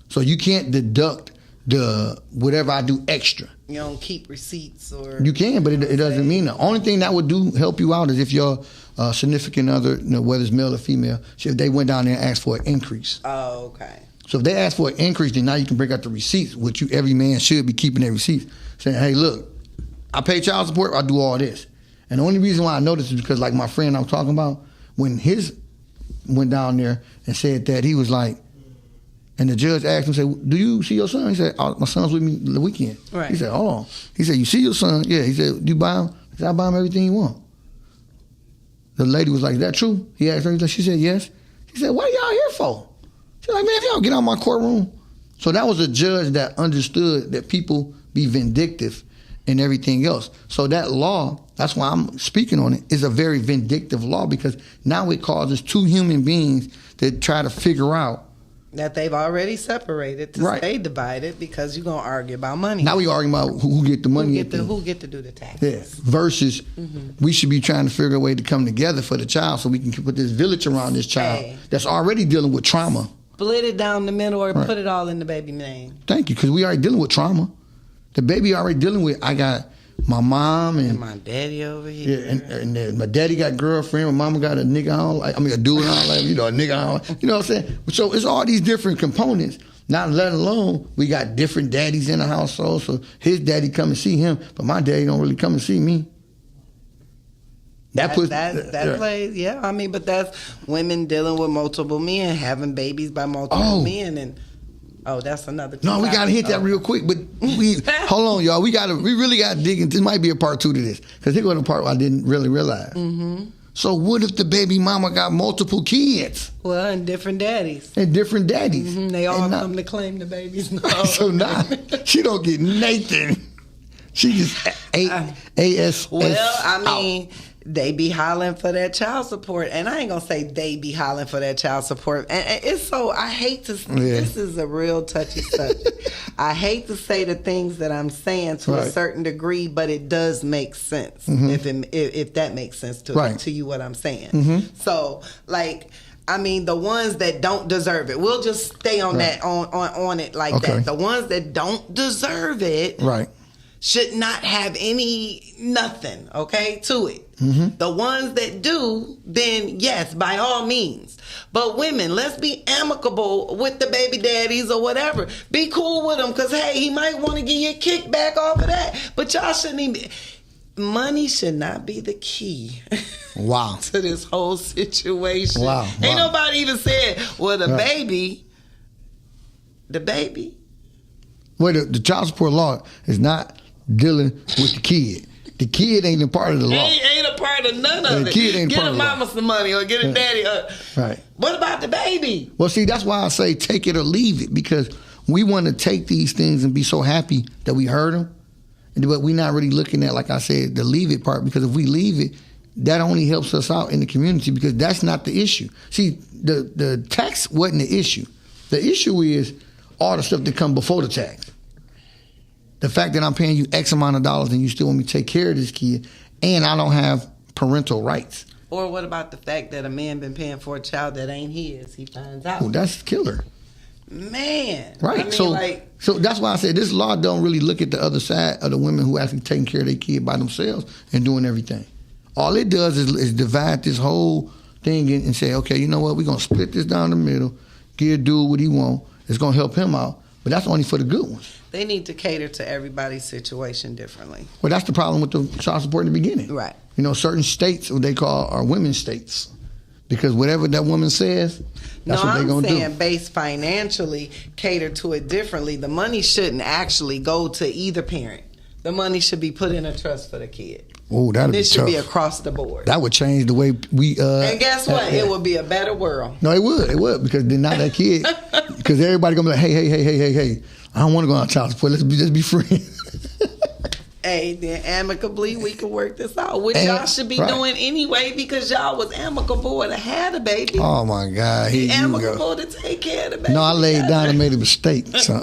So you can't deduct the whatever I do extra. You don't keep receipts or... You can, but it doesn't mean that. Only thing that would help you out is if your significant other, whether it's male or female, if they went down there and asked for an increase. Oh, okay. So if they ask for an increase, then now you can bring out the receipts, which every man should be keeping their receipts, saying, hey, look, I pay child support, I do all this. And the only reason why I know this is because, like my friend I was talking about, when his went down there and said that, he was like, and the judge asked him, said, do you see your son? He said, oh, my son's with me the weekend. Right. He said, hold on. He said, you see your son? Yeah. He said, do you buy him? He said, I buy him everything you want. The lady was like, is that true? He asked her, she said, yes. He said, what are y'all here for? She's like, man, if y'all get out of my courtroom. So that was a judge that understood that people be vindictive and everything else. So that law, that's why I'm speaking on it, is a very vindictive law because now it causes two human beings to try to figure out that they've already separated to stay divided because you're going to argue about money. Now we arguing about who get the money. Who get to do the taxes. Yeah. Versus we should be trying to figure a way to come together for the child so we can put this village around this child that's already dealing with trauma. Split it down the middle or put it all in the baby name. Thank you, because we already dealing with trauma. The baby already dealing with, I got my mom and my daddy over here. Yeah, and my daddy got a girlfriend. My mama got a nigga I don't like. I mean, a dude I don't like. A nigga I don't like. You know what I'm saying? So it's all these different components. Not let alone we got different daddies in the household. So his daddy come and see him, but my daddy don't really come and see me. That plays, yeah. I mean, but that's women dealing with multiple men, having babies by multiple men, and. Oh, that's another. No, we gotta hit that real quick, but we hold on, y'all. We really gotta dig into. This might be a part 2 to this because here goes the part I didn't really realize. So what if the baby mama got multiple kids? Well, and different daddies. They all come to claim the babies. No. So now she don't get Nathan. She just AS. Well, I mean. They be hollering for that child support. And I ain't going to say they be hollering for that child support. And it's so, I hate to, this is a real touchy subject. I hate to say the things that I'm saying to a certain degree, but it does make sense. If that makes sense to you, what I'm saying. So, like, I mean, the ones that don't deserve it, we'll just stay on that, on it like that. The ones that don't deserve it. Should not have nothing, to it. The ones that do, then yes, by all means. But women, let's be amicable with the baby daddies or whatever. Be cool with them because, hey, he might want to give you a kickback off of that. But y'all shouldn't even... Money should not be the key to this whole situation. Ain't nobody even said, well, the baby... Well, the child support law is not dealing with the kid. The kid ain't a part of the law. Ain't a part of none of it. The kid ain't get part a of mama some money or get a daddy. What about the baby? Well, see, that's why I say take it or leave it, because we want to take these things and be so happy that we heard them, but we're not really looking at, like I said, the leave it part, because if we leave it, that only helps us out in the community, because that's not the issue. See, the tax wasn't the issue. The issue is all the stuff that come before the tax. The fact that I'm paying you X amount of dollars and you still want me to take care of this kid, and I don't have parental rights. Or what about the fact that a man been paying for a child that ain't his? He finds out. Well, that's killer. Man. Right. I mean, so that's why I said this law don't really look at the other side of the women who actually taking care of their kid by themselves and doing everything. All it does is divide this whole thing and say, okay, you know what? We're going to split this down the middle, give dude what he want. It's going to help him out. But that's only for the good ones. They need to cater to everybody's situation differently. Well, that's the problem with the child support in the beginning. Right. You know, certain states, what they call are women's states. Because whatever that woman says, that's what they're going to do. No, I'm saying based financially, cater to it differently. The money shouldn't actually go to either parent. The money should be put in a trust for the kid. Oh, that'd be tough. This should be across the board. That would change the way we... and guess what? It would be a better world. No, it would. Because then not that kid... Because everybody going to be like, hey. I don't want to go on child support. Let's be friends. Hey, then amicably we can work this out, which And- y'all should be right. doing anyway because y'all was amicable to have the baby. Oh my God, here you go. Amicable to take care of the baby. No, I laid down and made a mistake. So,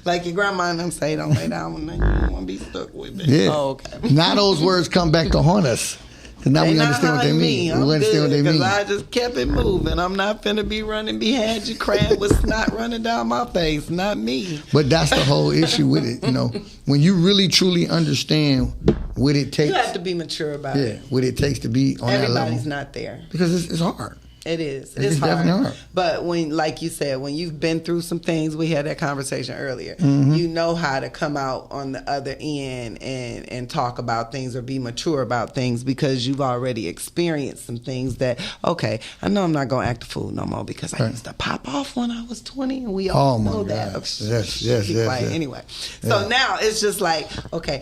Like your grandma and them say, don't lay down when you don't want to be stuck with it. yeah. Oh, okay. Now those words come back to haunt us. 'Cause now we They not understand what they haunting mean. me. I'm We understand what they good, mean. 'cause I just kept it moving. I'm not finna be running behind you crying with snot running down my face. Not me. But that's the whole issue with it. You know, when you really truly understand what it takes, You have to be mature about yeah, it. what it takes to be on that Everybody's level. not there. Because it's hard. It is. It's It's hard. definitely hard. But when, like you said, when you've been through some things, we had that conversation earlier. Mm-hmm. You know how to come out on the other end and talk about things or be mature about things because you've already experienced some things that, okay, I know I'm not going to act a fool no more because I Right. used to pop off when I was 20 and we all Oh, my know that. God. Yes, yes, Be yes, quiet. yes. Anyway, so Yeah. now it's just like, okay,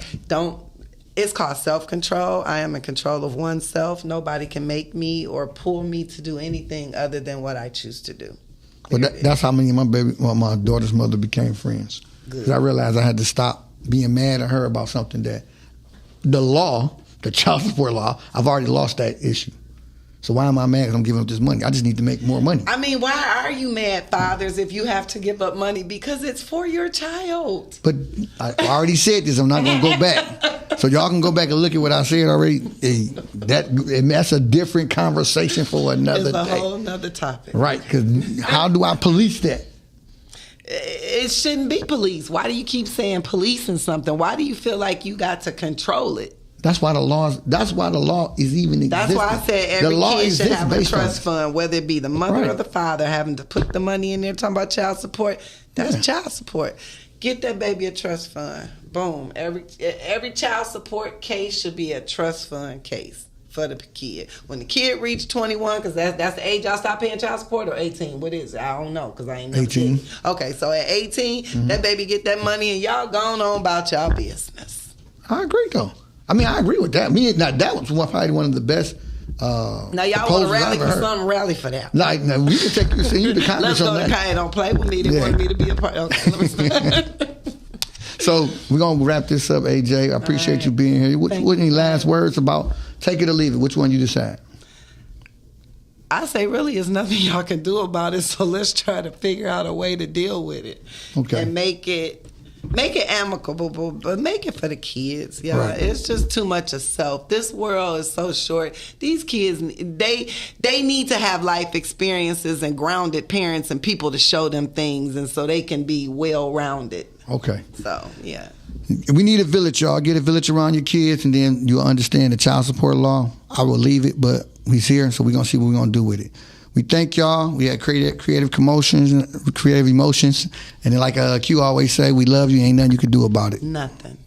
it's called self-control. I am in control of oneself. Nobody can make me or pull me to do anything other than what I choose to do. But that's how me and my daughter's mother became friends. Good. 'Cause I realized I had to stop being mad at her about something that the law, the child support law, I've already lost that issue. So why am I mad because I'm giving up this money? I just need to make more money. I mean, why are you mad, fathers, if you have to give up money? Because it's for your child. But I already said this. I'm not going to go back. So y'all can go back and look at what I said already. Hey, that's a different conversation for another It's a day. whole nother topic. Right, because how do I police that? It shouldn't be police. Why do you keep saying policing something? Why do you feel like you got to control it? That's why the law is even existing. That's why I said every the law kid should exists have a based on trust it. fund, whether it be the mother or Right. the father having to put the money in there talking about child support. That's Yeah. child support. Get that baby a trust fund. Boom. Every child support case should be a trust fund case for the kid. When the kid reach 21, because that's the age y'all stop paying child support, or 18? What is it? I don't know, because I ain't never 18. did. Okay, so at 18, that baby get that money and y'all gone on about y'all business. I agree, though. I mean, I agree with that. That was probably one of the best Now y'all want to proposals rally I've for ever heard. something, rally for that. Like, now, we can send you the Let's Congress go on to that. Kanye. Don't play with me. They Yeah. wanted me to be a part. Okay, So we're going to wrap this up, AJ. I appreciate right. you being here. What Thank any you. last words about take it or leave it? Which one you decide? I say really there's nothing y'all can do about it, so let's try to figure out a way to deal with it. Okay. And make it amicable, but make it for the kids. Yeah, Right. It's just too much of self. This world is so short. These kids, they need to have life experiences and grounded parents and people to show them things, and so they can be well-rounded. Okay. So, yeah. We need a village, y'all. Get a village around your kids, and then you'll understand the child support law. I will leave it, but he's here, so we're going to see what we're going to do with it. We thank y'all. We had creative emotions, and then like Q always say, we love you. Ain't nothing you can do about it. Nothing.